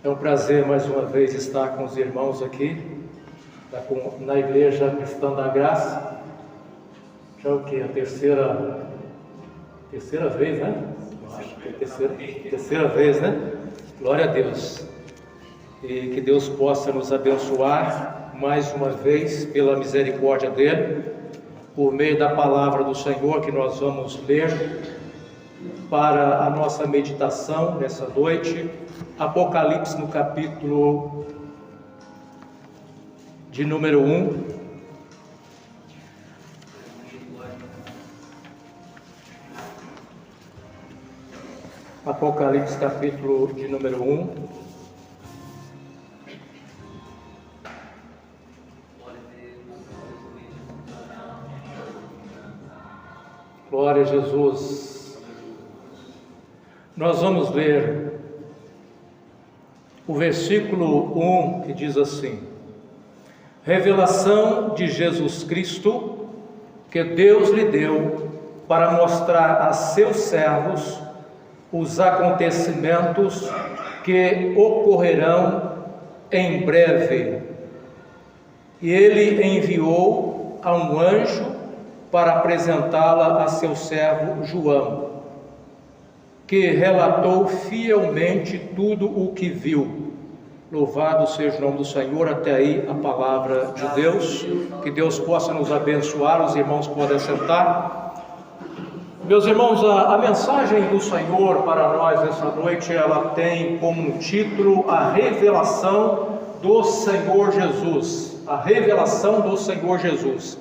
É um prazer mais uma vez estar com os irmãos aqui, na Igreja Cristã da Graça. Já o que? A terceira vez, né? Acho que é a terceira vez, né? Glória a Deus. E que Deus possa nos abençoar mais uma vez pela misericórdia dEle, por meio da palavra do Senhor que nós vamos ler para a nossa meditação nessa noite. Apocalipse no capítulo de número 1. Apocalipse capítulo de número 1. Glória a Jesus. Nós vamos ler o versículo 1 que diz assim: revelação de Jesus Cristo que Deus lhe deu para mostrar a seus servos os acontecimentos que ocorrerão em breve. E ele enviou a um anjo para apresentá-la a seu servo João, que relatou fielmente tudo o que viu. Louvado seja o nome do Senhor. Até aí a palavra de Deus. Que Deus possa nos abençoar. Os irmãos podem sentar. Meus irmãos, a mensagem do Senhor para nós essa noite, ela tem como título a revelação do Senhor Jesus. A revelação do Senhor Jesus.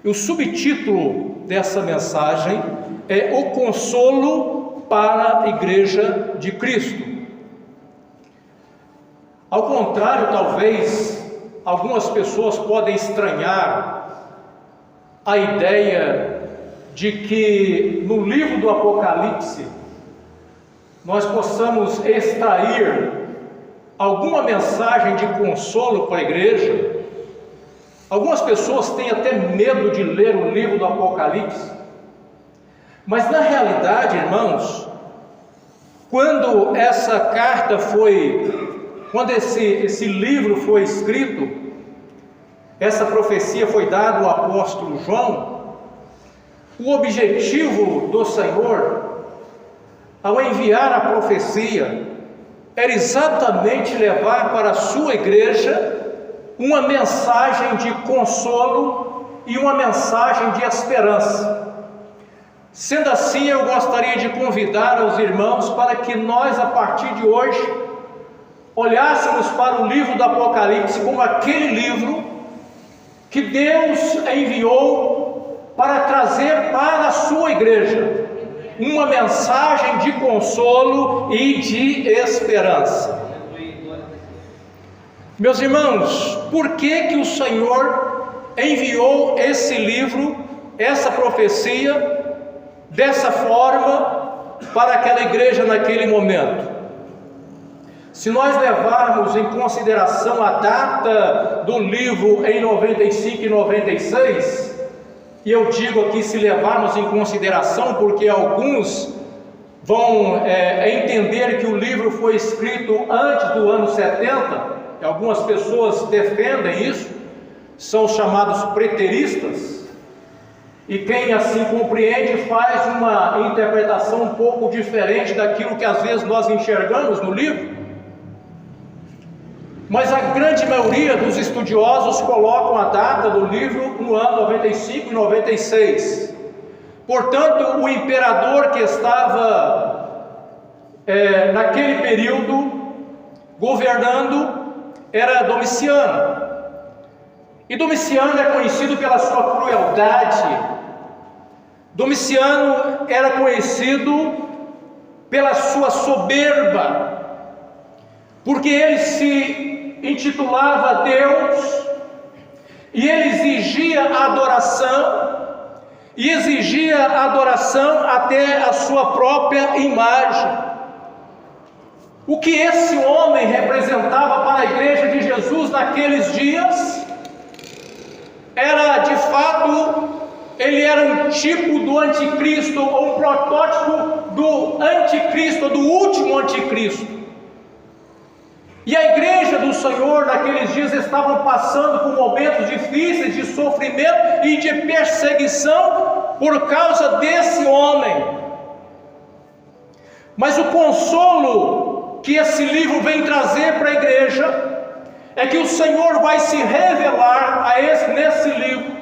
E o subtítulo dessa mensagem é o consolo para a Igreja de Cristo. Ao contrário, talvez algumas pessoas podem estranhar a ideia de que no livro do Apocalipse nós possamos extrair alguma mensagem de consolo para a igreja. Algumas pessoas têm até medo de ler o livro do Apocalipse, mas na realidade, irmãos, quando esse livro foi escrito, essa profecia foi dada ao apóstolo João, o objetivo do Senhor, ao enviar a profecia, era exatamente levar para a sua igreja uma mensagem de consolo e uma mensagem de esperança. Sendo assim, eu gostaria de convidar os irmãos para que nós, a partir de hoje, olhássemos para o livro do Apocalipse como aquele livro que Deus enviou para trazer para a sua igreja uma mensagem de consolo e de esperança. Meus irmãos, por que o Senhor enviou esse livro, essa profecia, dessa forma para aquela igreja naquele momento? Se nós levarmos em consideração a data do livro em 95 e 96, e eu digo aqui se levarmos em consideração, porque alguns vão entender que o livro foi escrito antes do ano 70, e algumas pessoas defendem isso, são chamados preteristas, e quem assim compreende faz uma interpretação um pouco diferente daquilo que às vezes nós enxergamos no livro. Mas a grande maioria dos estudiosos colocam a data do livro no ano 95 e 96. Portanto, o imperador que estava naquele período governando era Domiciano. E Domiciano é conhecido pela sua crueldade. Domiciano era conhecido pela sua soberba, porque ele se intitulava Deus, e ele exigia adoração até a sua própria imagem. O que esse homem representava para a igreja de Jesus naqueles dias era, de fato, ele era um tipo do anticristo, ou um protótipo do anticristo, do último anticristo. E a igreja do Senhor naqueles dias estavam passando por momentos difíceis de sofrimento e de perseguição por causa desse homem. Mas o consolo que esse livro vem trazer para a igreja é que o Senhor vai se revelar nesse livro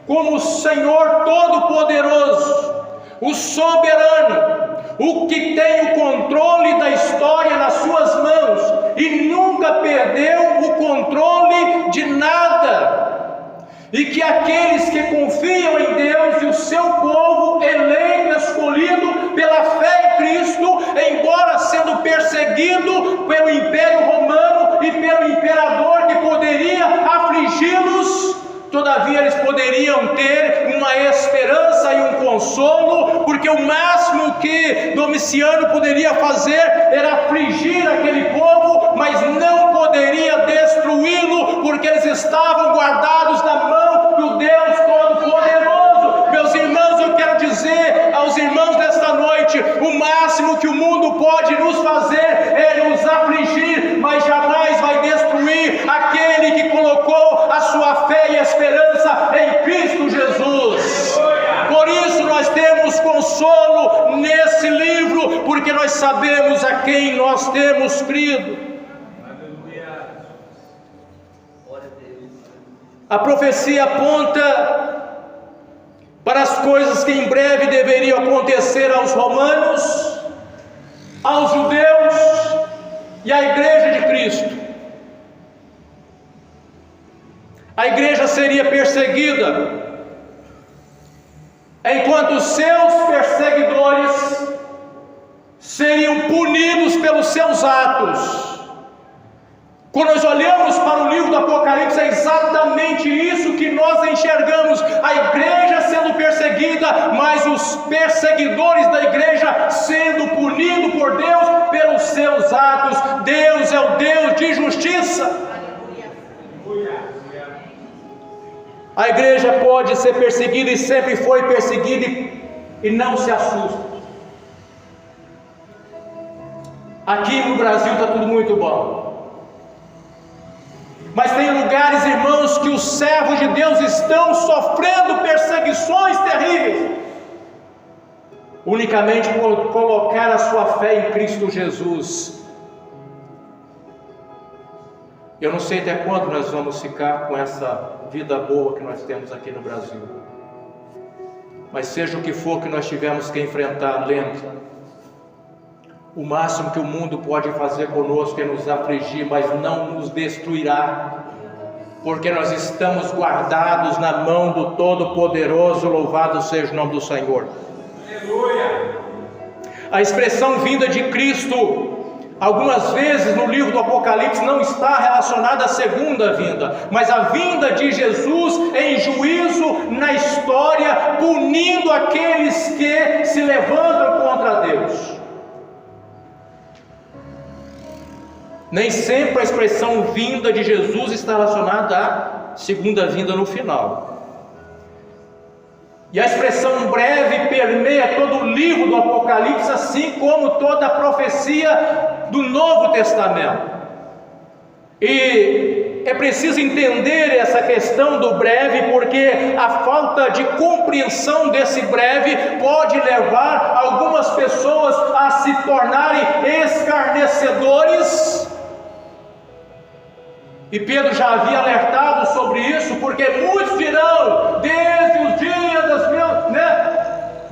como o Senhor Todo-Poderoso, o soberano, o que tem o controle da história nas suas mãos e nunca perdeu o controle de nada. E que aqueles que confiam em Deus e o seu povo eleito, escolhido pela fé em Cristo, embora sendo perseguido pelo Império Romano e pelo imperador que poderia afligi-los, todavia eles poderiam ter uma esperança e um consolo, porque o máximo que Domiciano poderia fazer era afligir aquele povo, mas não poderia destruí-lo, porque eles estavam guardados na mão do Deus Todo-Poderoso. Meus irmãos, eu quero dizer aos irmãos desta noite, o máximo que o mundo pode nos fazer é nos afligir, mas jamais vai destruir aquele que colocou a sua fé e esperança em Cristo Jesus. Por isso nós temos consolo nesse livro, porque nós sabemos a quem nós temos crido. A profecia aponta para as coisas que em breve deveriam acontecer aos romanos, aos judeus e à igreja de Cristo. A igreja seria perseguida, enquanto os seus perseguidores seriam punidos pelos seus atos. Quando nós olhamos para o livro do Apocalipse, é exatamente isso que nós enxergamos: a igreja sendo perseguida, mas os perseguidores da igreja sendo punidos por Deus pelos seus atos. Deus é o Deus de justiça. A igreja pode ser perseguida e sempre foi perseguida, e não se assusta. Aqui no Brasil está tudo muito bom. Mas tem lugares, irmãos, que os servos de Deus estão sofrendo perseguições terríveis, unicamente por colocar a sua fé em Cristo Jesus. Eu não sei até quando nós vamos ficar com essa vida boa que nós temos aqui no Brasil. Mas seja o que for que nós tivermos que enfrentar, lembre, o máximo que o mundo pode fazer conosco é nos afligir, mas não nos destruirá, porque nós estamos guardados na mão do Todo-Poderoso. Louvado seja o nome do Senhor. Aleluia! A expressão vinda de Cristo, algumas vezes no livro do Apocalipse, não está relacionada à segunda vinda, mas a vinda de Jesus em juízo na história, punindo aqueles que se levantam contra Deus. Nem sempre a expressão vinda de Jesus está relacionada à segunda vinda no final. E a expressão breve permeia todo o livro do Apocalipse, assim como toda a profecia do Novo Testamento. E é preciso entender essa questão do breve, porque a falta de compreensão desse breve pode levar algumas pessoas a se tornarem escarnecedores. E Pedro já havia alertado sobre isso, porque muitos dirão, desde os dias das minhas,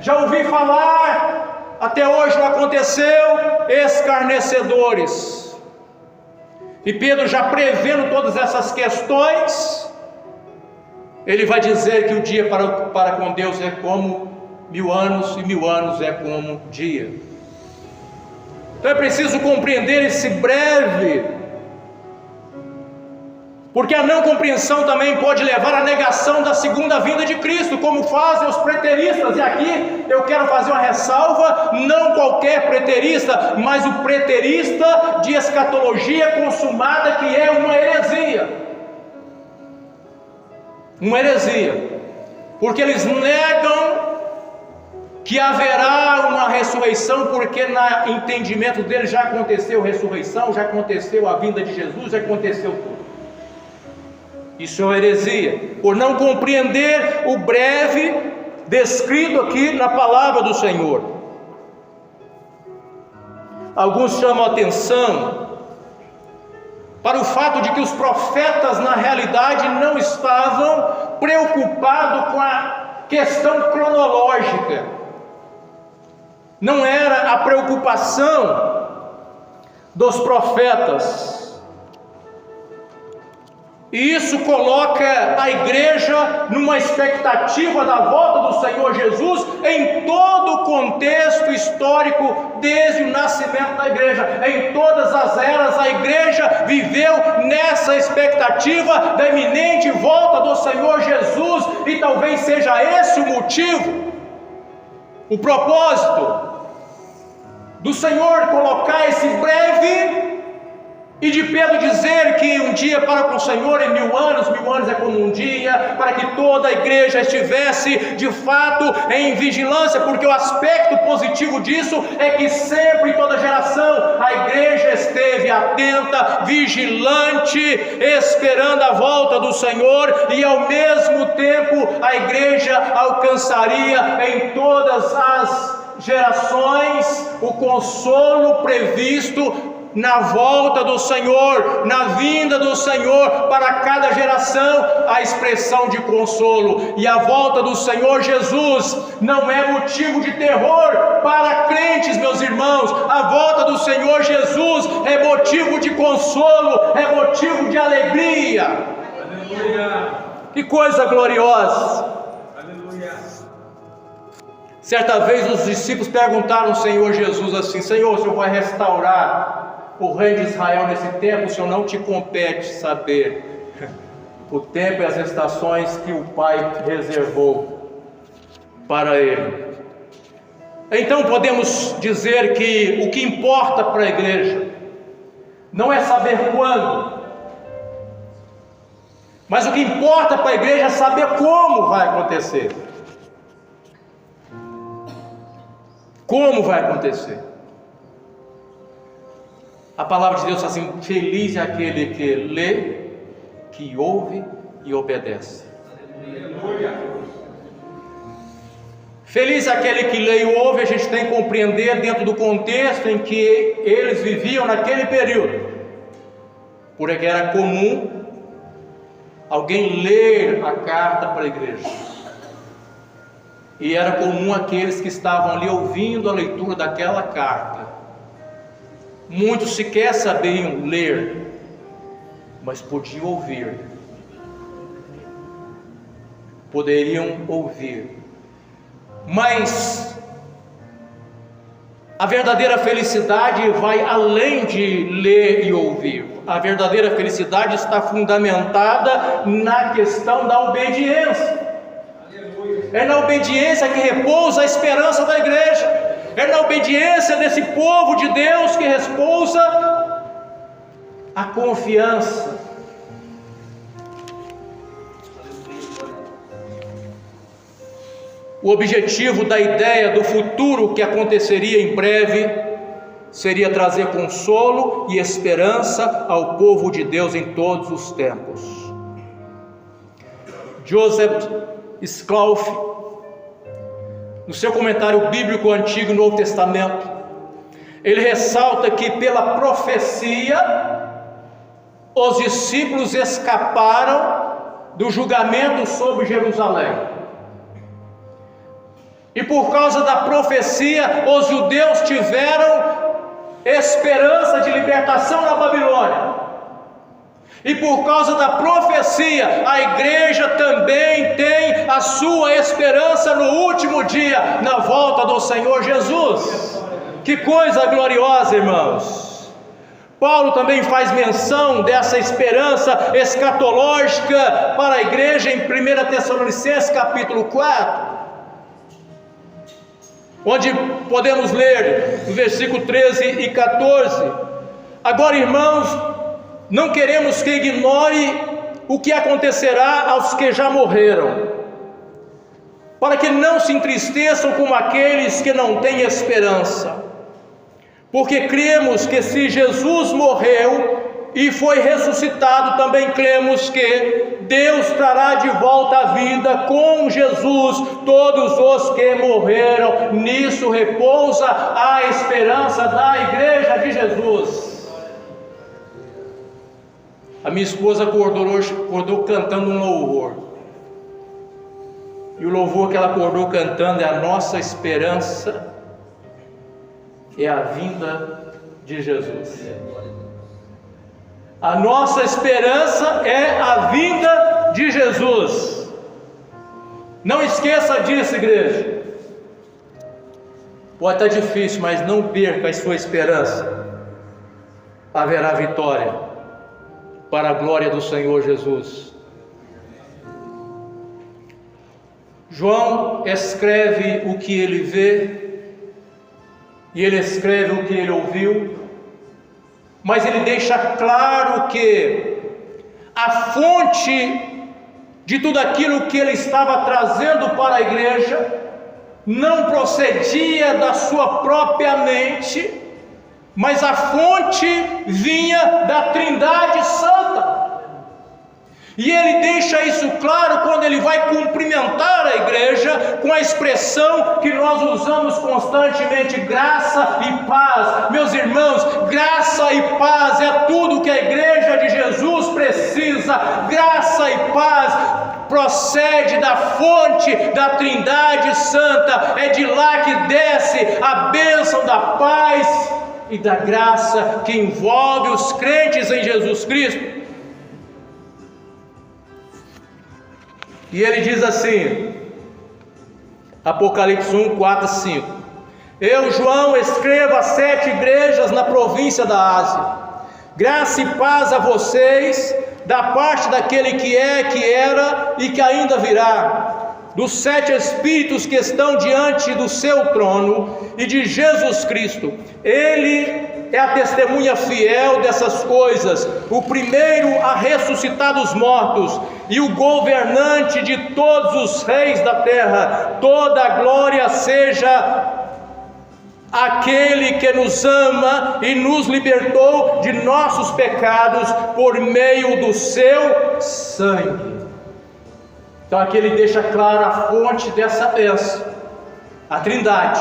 já ouvi falar, até hoje não aconteceu, escarnecedores. E Pedro, já prevendo todas essas questões, ele vai dizer que o dia para com Deus é como 1000 anos, e 1000 anos é como dia. Então é preciso compreender esse breve, porque a não compreensão também pode levar à negação da segunda vinda de Cristo, como fazem os preteristas. E aqui eu quero fazer uma ressalva: não qualquer preterista, mas o preterista de escatologia consumada, que é uma heresia. Uma heresia, porque eles negam que haverá uma ressurreição, porque no entendimento dele já aconteceu a ressurreição, já aconteceu a vinda de Jesus, já aconteceu tudo. Isso é uma heresia, por não compreender o breve descrito aqui na palavra do Senhor. Alguns chamam a atenção para o fato de que os profetas na realidade não estavam preocupados com a questão cronológica. Não era a preocupação dos profetas. E isso coloca a igreja numa expectativa da volta do Senhor Jesus em todo o contexto histórico, desde o nascimento da igreja. Em todas as eras, a igreja viveu nessa expectativa da iminente volta do Senhor Jesus, e talvez seja esse o motivo, o propósito do Senhor colocar esse breve, e de Pedro dizer que um dia para com o Senhor é 1000 anos é como um dia, para que toda a igreja estivesse de fato em vigilância, porque o aspecto positivo disso é que sempre, em toda geração, a igreja esteve atenta, vigilante, esperando a volta do Senhor, e ao mesmo tempo a igreja alcançaria em todas as gerações o consolo previsto na volta do Senhor, na vinda do Senhor, para cada geração a expressão de consolo. E a volta do Senhor Jesus não é motivo de terror para crentes, meus irmãos. A volta do Senhor Jesus é motivo de consolo, é motivo de alegria. Aleluia. Que coisa gloriosa. Aleluia. Certa vez os discípulos perguntaram ao Senhor Jesus assim: Senhor, o Senhor vai restaurar o rei de Israel nesse tempo? O Senhor, não te compete saber o tempo e as estações que o Pai reservou para ele. Então podemos dizer que o que importa para a igreja não é saber quando, mas o que importa para a igreja é saber como vai acontecer. Como vai acontecer? A palavra de Deus fala assim: feliz é aquele que lê, que ouve e obedece. Feliz é aquele que lê e ouve. A gente tem que compreender dentro do contexto em que eles viviam naquele período, porque era comum alguém ler a carta para a igreja, e era comum aqueles que estavam ali ouvindo a leitura daquela carta. Muitos sequer sabiam ler, mas podiam ouvir. Poderiam ouvir. Mas a verdadeira felicidade vai além de ler e ouvir. A verdadeira felicidade está fundamentada na questão da obediência. É na obediência que repousa a esperança da igreja. É na obediência desse povo de Deus que repousa a confiança. O objetivo da ideia do futuro que aconteceria em breve seria trazer consolo e esperança ao povo de Deus em todos os tempos. Joseph Scauf, no seu comentário bíblico Antigo e Novo Testamento, ele ressalta que pela profecia os discípulos escaparam do julgamento sobre Jerusalém, e por causa da profecia os judeus tiveram esperança de libertação na Babilônia. E por causa da profecia, a igreja também tem a sua esperança no último dia, na volta do Senhor Jesus. Que coisa gloriosa, irmãos! Paulo também faz menção dessa esperança escatológica para a igreja em 1 Tessalonicenses capítulo 4, onde podemos ler no versículo 13 e 14: Agora, irmãos, não queremos que ignore o que acontecerá aos que já morreram, para que não se entristeçam como aqueles que não têm esperança. Porque cremos que se Jesus morreu e foi ressuscitado, também cremos que Deus trará de volta à vida com Jesus todos os que morreram. Nisso repousa a esperança da igreja de Jesus. A minha esposa acordou cantando um louvor. E o louvor que ela acordou cantando é: a nossa esperança é a vinda de Jesus. A nossa esperança é a vinda de Jesus. Não esqueça disso, igreja. Pode estar difícil, mas não perca a sua esperança. Haverá vitória para a glória do Senhor Jesus. João escreve o que ele vê, e ele escreve o que ele ouviu, mas ele deixa claro que a fonte de tudo aquilo que ele estava trazendo para a igreja não procedia da sua própria mente, mas a fonte vinha da Trindade Santa. E ele deixa isso claro quando ele vai cumprimentar a igreja com a expressão que nós usamos constantemente: graça e paz. Meus irmãos, graça e paz é tudo que a igreja de Jesus precisa. Graça e paz procede da fonte da Trindade Santa. É de lá que desce a bênção da paz e da graça que envolve os crentes em Jesus Cristo. E ele diz assim, Apocalipse 1, 4 e 5: Eu, João, escrevo a 7 igrejas na província da Ásia. Graça e paz a vocês, da parte daquele que é, que era e que ainda virá, dos 7 Espíritos que estão diante do seu trono e de Jesus Cristo. Ele é a testemunha fiel dessas coisas, o primeiro a ressuscitar dos mortos e o governante de todos os reis da terra. Toda a glória seja aquele que nos ama e nos libertou de nossos pecados por meio do seu sangue. Então aqui ele deixa claro a fonte dessa bênção, a Trindade.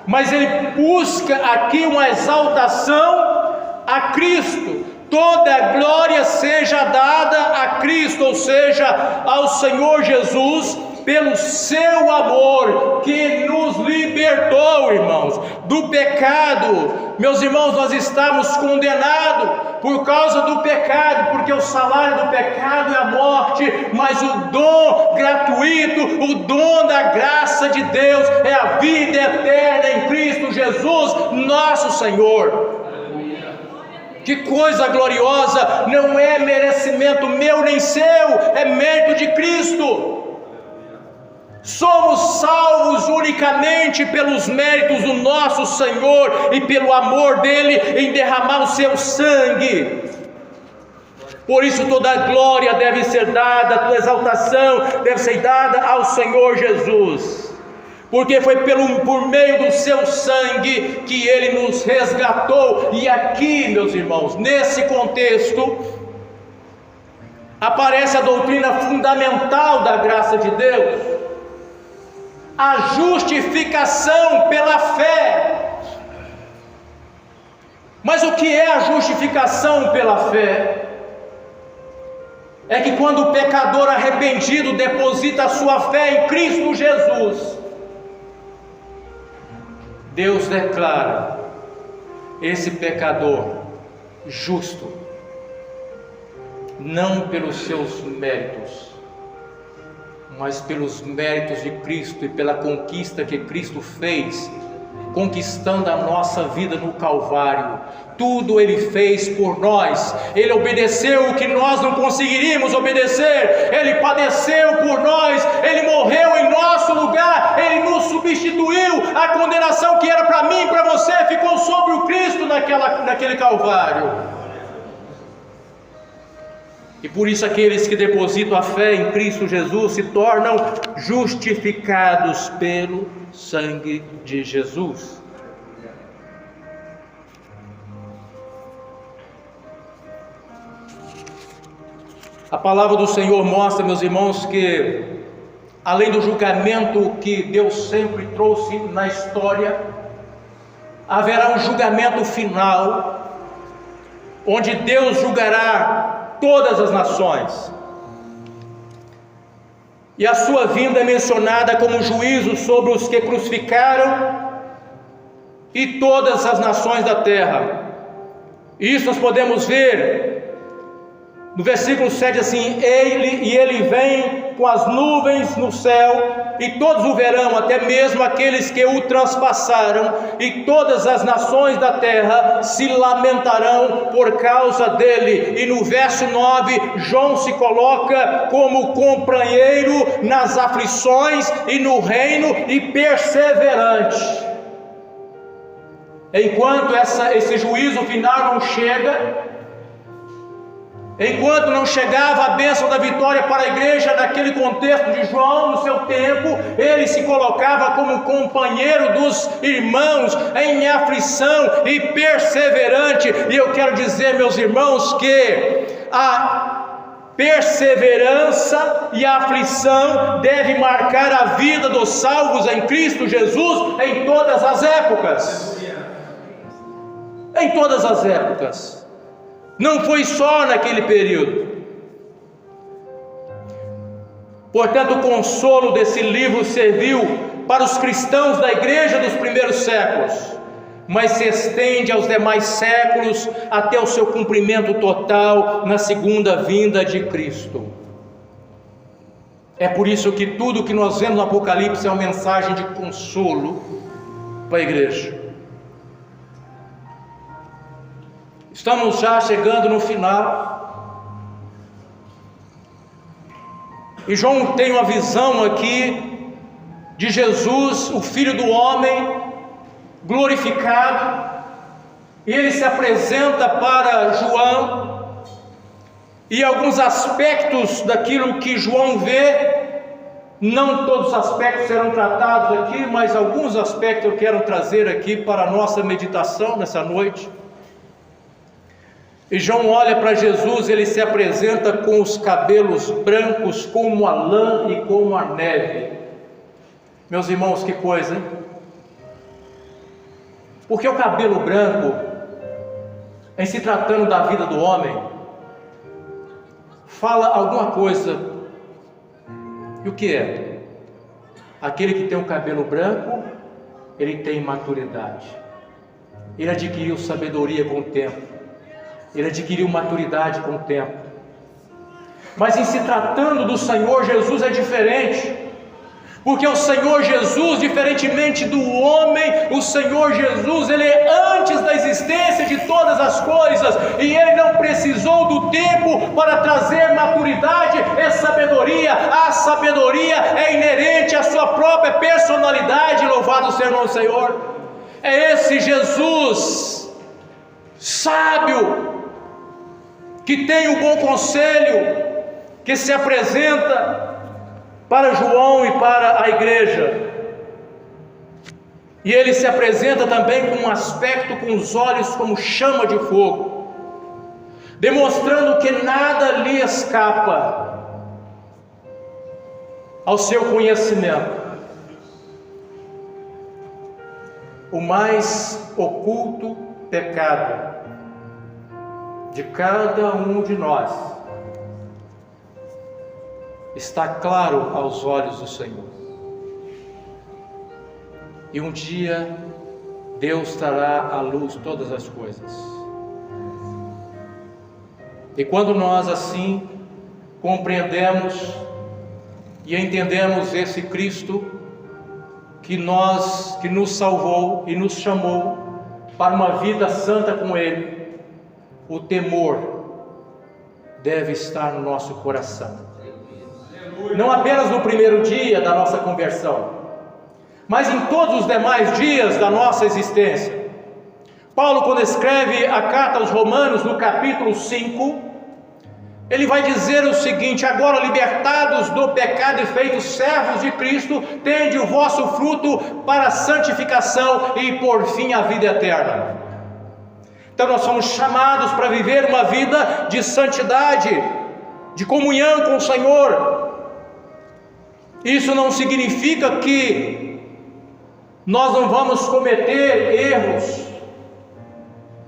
Mas ele busca aqui uma exaltação a Cristo. Toda a glória seja dada a Cristo, ou seja, ao Senhor Jesus, pelo seu amor que nos libertou, irmãos, do pecado. Meus irmãos, nós estamos condenados por causa do pecado, porque o salário do pecado é a morte, mas o dom gratuito, o dom da graça de Deus é a vida eterna em Cristo Jesus, nosso Senhor. Que coisa gloriosa! Não é merecimento meu nem seu, é mérito de Cristo. Somos salvos unicamente pelos méritos do nosso Senhor e pelo amor dele em derramar o seu sangue. Por isso toda a glória deve ser dada, toda a exaltação deve ser dada ao Senhor Jesus, porque foi por meio do seu sangue que ele nos resgatou. E aqui, meus irmãos, nesse contexto aparece a doutrina fundamental da graça de Deus, a justificação pela fé. Mas o que é a justificação pela fé? É que quando o pecador arrependido deposita a sua fé em Cristo Jesus, Deus declara esse pecador justo, não pelos seus méritos, mas pelos méritos de Cristo e pela conquista que Cristo fez, conquistando a nossa vida no Calvário. Tudo Ele fez por nós. Ele obedeceu o que nós não conseguiríamos obedecer. Ele padeceu por nós. Ele morreu em nosso lugar. Ele nos substituiu. A condenação que era para mim e para você ficou sobre o Cristo naquele Calvário. E por isso aqueles que depositam a fé em Cristo Jesus se tornam justificados pelo sangue de Jesus. A palavra do Senhor mostra, meus irmãos, que além do julgamento que Deus sempre trouxe na história, haverá um julgamento final, onde Deus julgará todas as nações. E a sua vinda é mencionada como juízo sobre os que crucificaram e todas as nações da terra. Isso nós podemos ver no versículo 7 assim: ele vem com as nuvens no céu, e todos o verão, até mesmo aqueles que o transpassaram, e todas as nações da terra se lamentarão por causa dele. E no verso 9, João se coloca como companheiro nas aflições e no reino, e perseverante. Enquanto esse juízo final não chega, enquanto não chegava a bênção da vitória para a igreja, naquele contexto de João, no seu tempo, ele se colocava como companheiro dos irmãos em aflição e perseverante. E eu quero dizer, meus irmãos, que a perseverança e a aflição deve marcar a vida dos salvos em Cristo Jesus em todas as épocas. Em todas as épocas. Não foi só naquele período. Portanto, o consolo desse livro serviu para os cristãos da igreja dos primeiros séculos, mas se estende aos demais séculos até o seu cumprimento total na segunda vinda de Cristo. É por isso que tudo que nós vemos no Apocalipse é uma mensagem de consolo para a igreja. Estamos já chegando no final, e João tem uma visão aqui de Jesus, o Filho do Homem, glorificado, e ele se apresenta para João, e alguns aspectos daquilo que João vê, não todos os aspectos serão tratados aqui, mas alguns aspectos eu quero trazer aqui para a nossa meditação nessa noite. E João olha para Jesus, ele se apresenta com os cabelos brancos como a lã e como a neve. Meus irmãos, que coisa, hein? Porque o cabelo branco, em se tratando da vida do homem, fala alguma coisa. E o que é? Aquele que tem o cabelo branco, ele tem maturidade. Ele adquiriu sabedoria com o tempo. Ele adquiriu maturidade com o tempo. Mas em se tratando do Senhor Jesus é diferente. Porque o Senhor Jesus, diferentemente do homem, o Senhor Jesus, ele é antes da existência de todas as coisas, e ele não precisou do tempo para trazer maturidade e sabedoria. A sabedoria é inerente à sua própria personalidade. Louvado seja o nome do Senhor. É esse Jesus sábio, que tem o bom conselho, que se apresenta para João e para a igreja. E ele se apresenta também com um aspecto, com os olhos como chama de fogo, demonstrando que nada lhe escapa ao seu conhecimento. O mais oculto pecado de cada um de nós está claro aos olhos do Senhor. E um dia Deus trará à luz todas as coisas. E quando nós assim compreendemos e entendemos esse Cristo que nos salvou e nos chamou para uma vida santa com Ele, o temor deve estar no nosso coração. Não apenas no primeiro dia da nossa conversão, mas em todos os demais dias da nossa existência. Paulo, quando escreve a carta aos Romanos, no capítulo 5, ele vai dizer o seguinte: agora, libertados do pecado e feitos servos de Cristo, tende o vosso fruto para a santificação e por fim a vida eterna. Então nós somos chamados para viver uma vida de santidade, de comunhão com o Senhor. Isso não significa que nós não vamos cometer erros.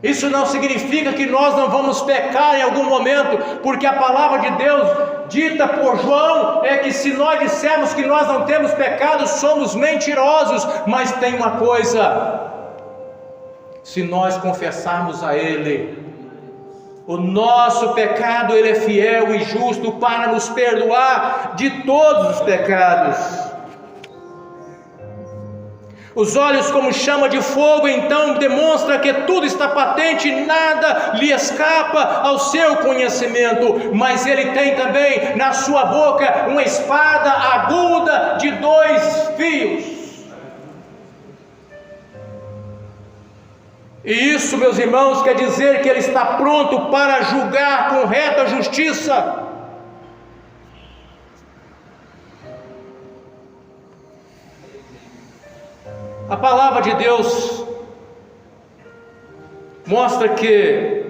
Isso não significa que nós não vamos pecar em algum momento, porque a palavra de Deus dita por João é que se nós dissermos que nós não temos pecado, somos mentirosos. Mas tem uma coisa: se nós confessarmos a Ele o nosso pecado, Ele é fiel e justo para nos perdoar de todos os pecados. Os olhos como chama de fogo, então, demonstra que tudo está patente, nada lhe escapa ao seu conhecimento. Mas ele tem também na sua boca uma espada aguda de 2 fios. E isso, meus irmãos, quer dizer que ele está pronto para julgar com reta justiça. A palavra de Deus mostra que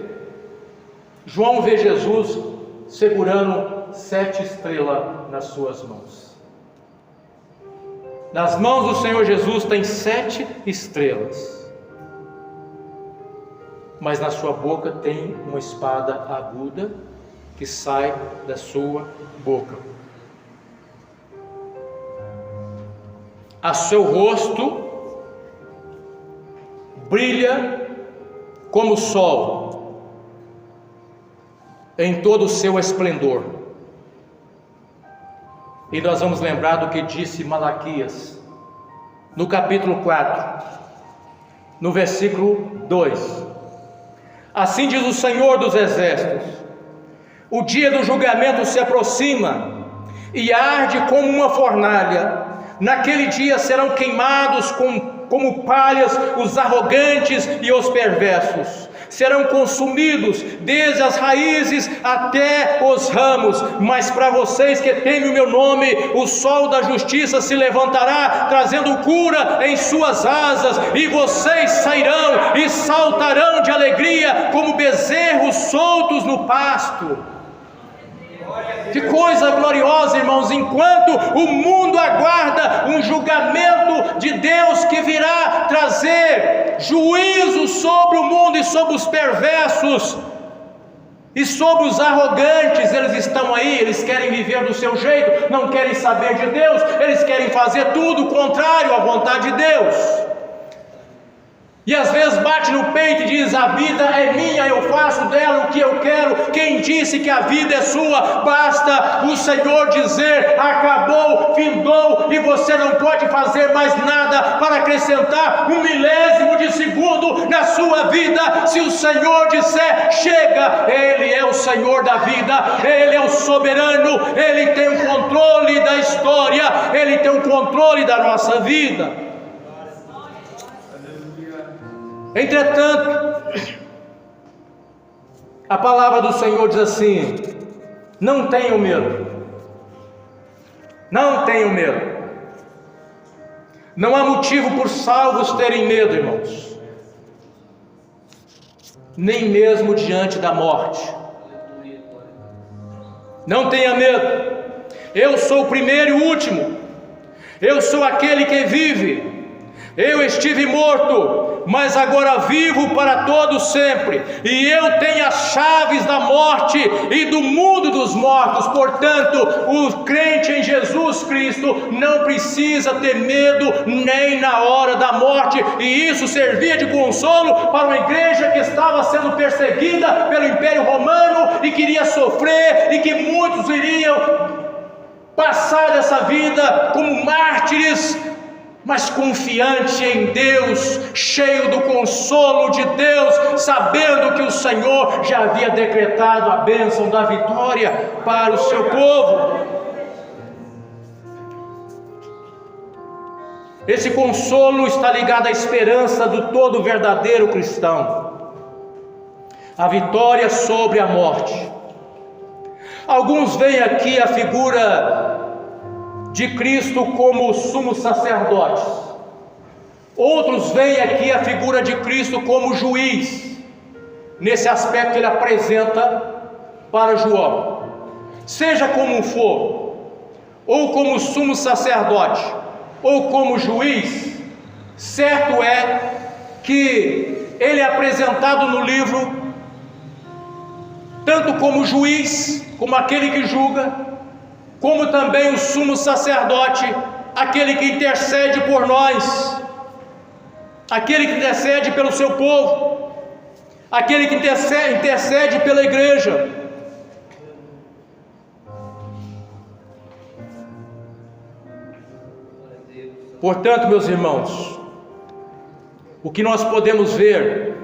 João vê Jesus segurando 7 estrelas nas suas mãos. Nas mãos do Senhor Jesus tem 7 estrelas, mas na sua boca tem uma espada aguda que sai da sua boca. A seu rosto brilha como o sol em todo o seu esplendor. E nós vamos lembrar do que disse Malaquias no capítulo 4, no versículo 2. Assim diz o Senhor dos Exércitos: o dia do julgamento se aproxima e arde como uma fornalha. Naquele dia serão queimados como palhas os arrogantes e os perversos. Serão consumidos desde as raízes até os ramos. Mas para vocês que temem o meu nome, o sol da justiça se levantará, trazendo cura em suas asas, e vocês sairão e saltarão de alegria como bezerros soltos no pasto. Que coisa gloriosa, irmãos! Enquanto o mundo aguarda um julgamento de Deus que virá trazer juízo sobre o mundo e sobre os perversos e sobre os arrogantes, eles estão aí, eles querem viver do seu jeito, não querem saber de Deus, eles querem fazer tudo contrário à vontade de Deus. E às vezes bate no peito e diz: a vida é minha, eu faço dela o que eu quero. Quem disse que a vida é sua? Basta o Senhor dizer: acabou, findou, e você não pode fazer mais nada para acrescentar 1/1000 de segundo na sua vida. Se o Senhor disser chega, Ele é o Senhor da vida, Ele é o soberano, Ele tem o controle da história, Ele tem o controle da nossa vida. Entretanto, a palavra do Senhor diz assim: não tenham medo, não tenham medo. Não há motivo por salvos terem medo, irmãos, nem mesmo diante da morte. Não tenha medo. Eu sou o primeiro e o último, eu sou aquele que vive. Eu estive morto, mas agora vivo para todo sempre, e eu tenho as chaves da morte e do mundo dos mortos. Portanto, o crente em Jesus Cristo não precisa ter medo nem na hora da morte. E isso servia de consolo para uma igreja que estava sendo perseguida pelo Império Romano e queria sofrer, e que muitos iriam passar dessa vida como mártires, mas confiante em Deus, cheio do consolo de Deus, sabendo que o Senhor já havia decretado a bênção da vitória para o seu povo. Esse consolo está ligado à esperança do todo verdadeiro cristão, a vitória sobre a morte. Alguns veem aqui a figura de Cristo como sumo sacerdote. Outros veem aqui a figura de Cristo como juiz, nesse aspecto ele apresenta para João. Seja como for, ou como sumo sacerdote, ou como juiz, certo é que ele é apresentado no livro tanto como juiz, como aquele que julga, como também o sumo sacerdote, aquele que intercede por nós, aquele que intercede pelo seu povo, aquele que intercede pela igreja. Portanto, meus irmãos, o que nós podemos ver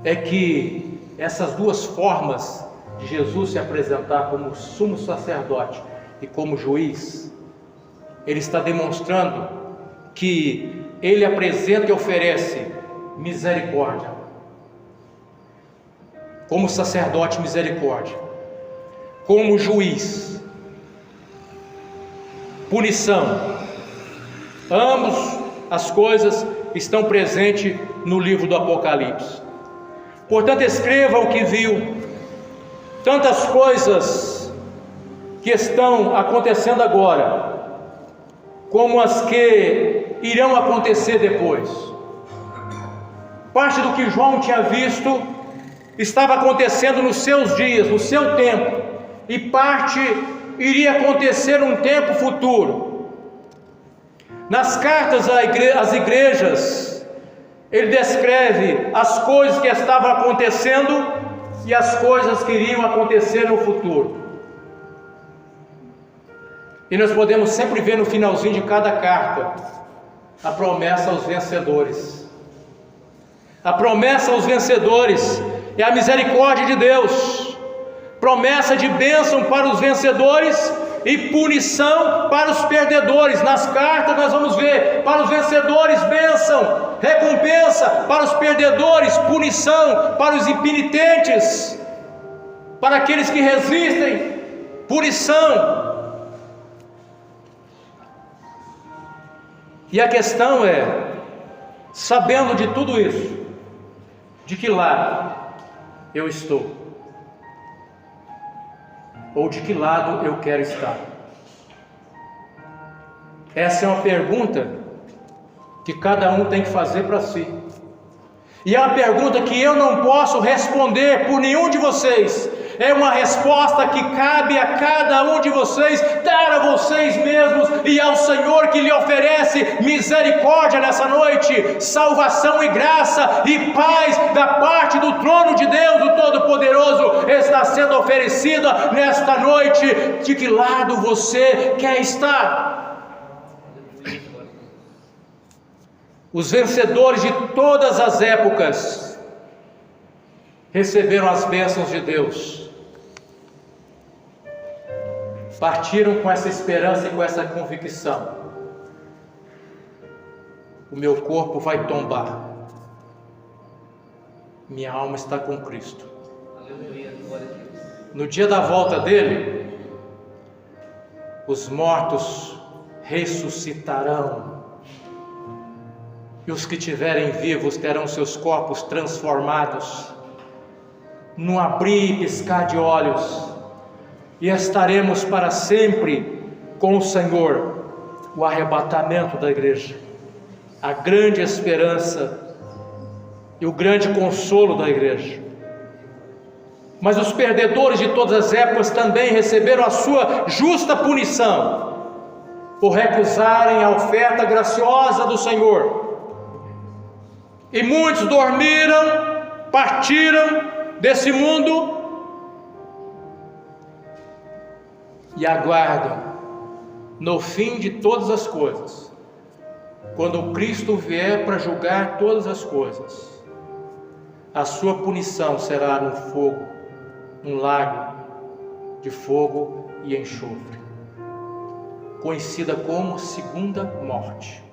é que essas duas formas de Jesus se apresentar como sumo sacerdote e como juiz, ele está demonstrando que ele apresenta e oferece misericórdia, como sacerdote misericórdia, como juiz punição. Ambas as coisas estão presentes no livro do Apocalipse. Portanto, escreva o que viu. Tantas coisas que estão acontecendo agora, como as que irão acontecer depois. Parte do que João tinha visto estava acontecendo nos seus dias, no seu tempo, e parte iria acontecer num tempo futuro. Nas cartas às igrejas, ele descreve as coisas que estavam acontecendo e as coisas que iriam acontecer no futuro. E nós podemos sempre ver no finalzinho de cada carta a promessa aos vencedores. A promessa aos vencedores é a misericórdia de Deus, promessa de bênção para os vencedores e punição para os perdedores. Nas cartas nós vamos ver: para os vencedores bênção, recompensa; para os perdedores punição; para os impenitentes, para aqueles que resistem, punição. E a questão é, sabendo de tudo isso, de que lado eu estou? Ou de que lado eu quero estar? Essa é uma pergunta que cada um tem que fazer para si. E é uma pergunta que eu não posso responder por nenhum de vocês. É uma resposta que cabe a cada um de vocês, dar a vocês mesmos e ao Senhor, que lhe oferece misericórdia nessa noite, salvação e graça e paz da parte do trono de Deus, o Todo-Poderoso, está sendo oferecida nesta noite. De que lado você quer estar? Os vencedores de todas as épocas receberam as bênçãos de Deus, partiram com essa esperança e com essa convicção: o meu corpo vai tombar, minha alma está com Cristo. No dia da volta dele, os mortos ressuscitarão, e os que estiverem vivos terão seus corpos transformados num abrir e piscar de olhos, e estaremos para sempre com o Senhor. O arrebatamento da igreja, a grande esperança e o grande consolo da igreja. Mas os perdedores de todas as épocas também receberam a sua justa punição por recusarem a oferta graciosa do Senhor. E muitos dormiram, partiram desse mundo e aguardam no fim de todas as coisas, quando Cristo vier para julgar todas as coisas. A sua punição será no fogo, um lago de fogo e enxofre, conhecida como segunda morte.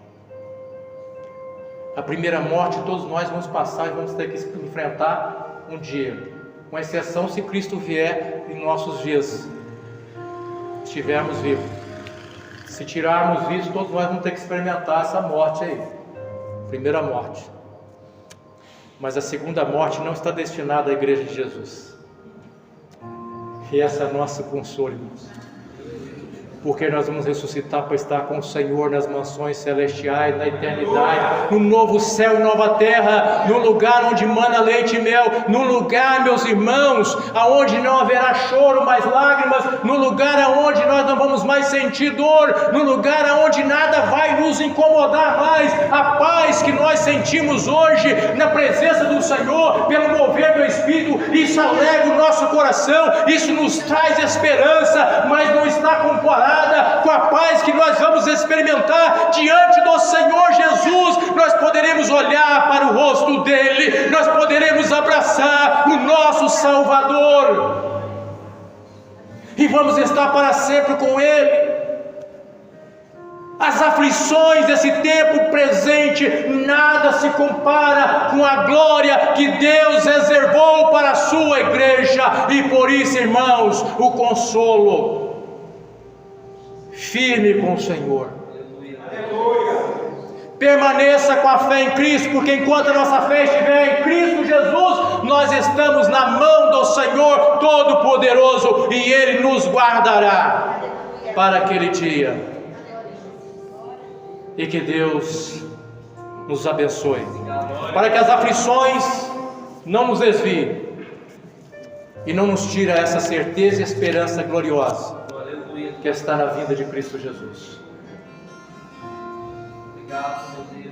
A primeira morte todos nós vamos passar e vamos ter que enfrentar um dia. com exceção se Cristo vier em nossos dias, estivermos vivos. Se tirarmos isso, todos nós vamos ter que experimentar essa morte aí, primeira morte. Mas a segunda morte não está destinada à igreja de Jesus. E essa é a nossa consolo, irmãos. Porque nós vamos ressuscitar para estar com o Senhor nas mansões celestiais, na eternidade, no novo céu e nova terra, no lugar onde mana leite e mel, no lugar, meus irmãos, aonde não haverá choro, mais lágrimas, no lugar aonde nós não vamos mais sentir dor, no lugar aonde nada vai nos incomodar mais. A paz que nós sentimos hoje na presença do Senhor, pelo mover do Espírito, isso alegra o nosso coração, isso nos traz esperança, mas não está comparado com a paz que nós vamos experimentar diante do Senhor Jesus. Nós poderemos olhar para o rosto dele, nós poderemos abraçar o nosso Salvador e vamos estar para sempre com ele. As aflições desse tempo presente nada se compara com a glória que Deus reservou para a sua igreja. E por isso, irmãos, o consolo: firme com o Senhor, permaneça com a fé em Cristo, porque enquanto a nossa fé estiver em Cristo Jesus, nós estamos na mão do Senhor Todo-Poderoso, e Ele nos guardará para aquele dia. E que Deus nos abençoe, para que as aflições não nos desviem e não nos tire essa certeza e esperança gloriosa que está na vinda de Cristo Jesus. Obrigado, meu Deus.